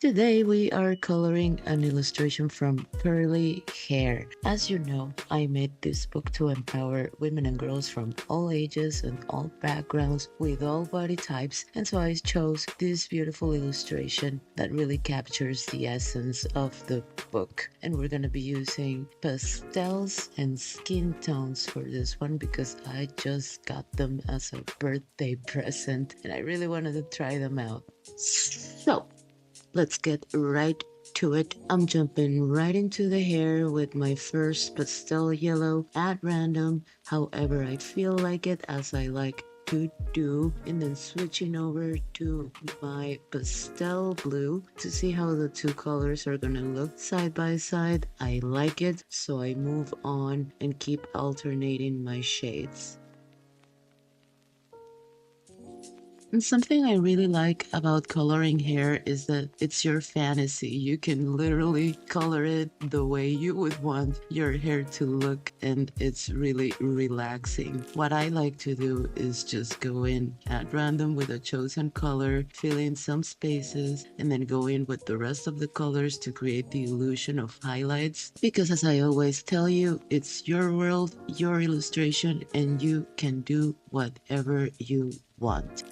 Today we are coloring an illustration from Curly Hair. As you know, I made this book to empower women and girls from all ages and all backgrounds with all body types, and so I chose this beautiful illustration that really captures the essence of the book. And we're going to be using pastels and skin tones for this one because I just got them as a birthday present and I really wanted to try them out. So, let's get right to it. I'm jumping right into the hair with my first pastel yellow at random, however I feel like it, as I like to do, and then switching over to my pastel blue to see how the two colors are gonna look side by side. I like it, so I move on and keep alternating my shades. And something I really like about coloring hair is that it's your fantasy. You can literally color it the way you would want your hair to look, and it's really relaxing. What I like to do is just go in at random with a chosen color, fill in some spaces, and then go in with the rest of the colors to create the illusion of highlights. Because as I always tell you, it's your world, your illustration, and you can do whatever you want.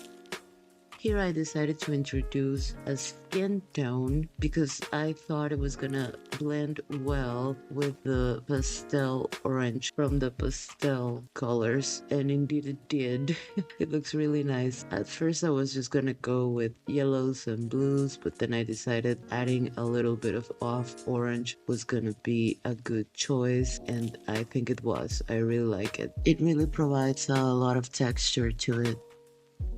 Here I decided to introduce a skin tone because I thought it was gonna blend well with the pastel orange from the pastel colors, and indeed it did. It looks really nice. At first I was just gonna go with yellows and blues, but then I decided adding a little bit of off orange was gonna be a good choice, and I think it was. I really like it. It really provides a lot of texture to it.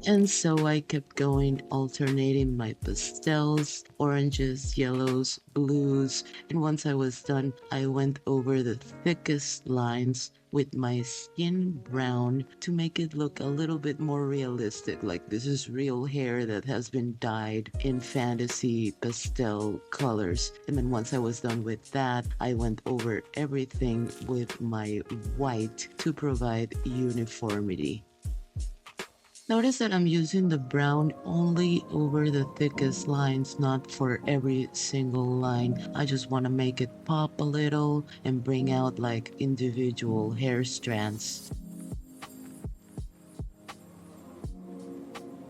And so I kept going, alternating my pastels, oranges, yellows, blues, and once I was done, I went over the thickest lines with my skin brown to make it look a little bit more realistic, like this is real hair that has been dyed in fantasy pastel colors. And then once I was done with that, I went over everything with my white to provide uniformity. Notice that I'm using the brown only over the thickest lines, not for every single line. I just want to make it pop a little and bring out like individual hair strands.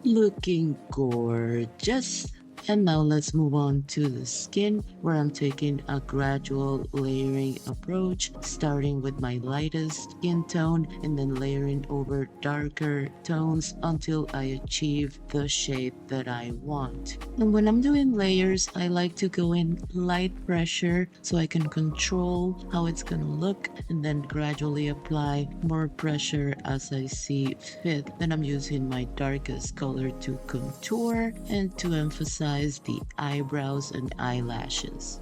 Looking gorgeous. And now let's move on to the skin, where I'm taking a gradual layering approach, starting with my lightest skin tone and then layering over darker tones until I achieve the shade that I want. And when I'm doing layers, I like to go in light pressure so I can control how it's gonna look, and then gradually apply more pressure as I see fit. Then I'm using my darkest color to contour and to emphasize the eyebrows and eyelashes.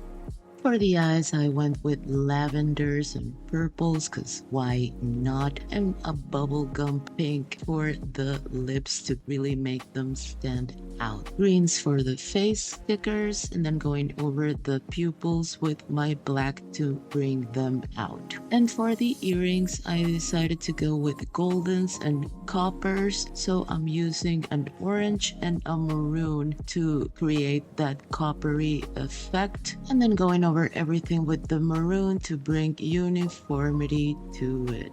For the eyes, I went with lavenders and purples, cause why not? And a bubblegum pink for the lips to really make them stand out. Greens for the face stickers, and then going over the pupils with my black to bring them out. And for the earrings, I decided to go with goldens and coppers, so I'm using an orange and a maroon to create that coppery effect, and then going over everything with the maroon to bring uniformity to it.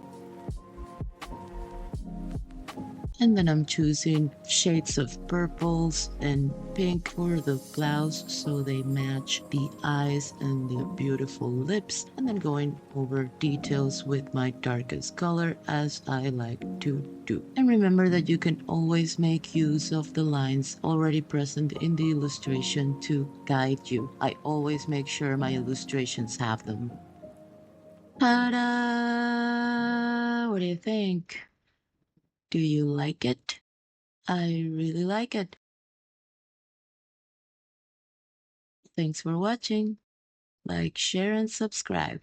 And then I'm choosing shades of purples and pink for the blouse so they match the eyes and the beautiful lips, and then going over details with my darkest color as I like to do. And remember that you can always make use of the lines already present in the illustration to guide you. I always make sure my illustrations have them. Ta-da! What do you think? Do you like it? I really like it. Thanks for watching. Like, share, and subscribe.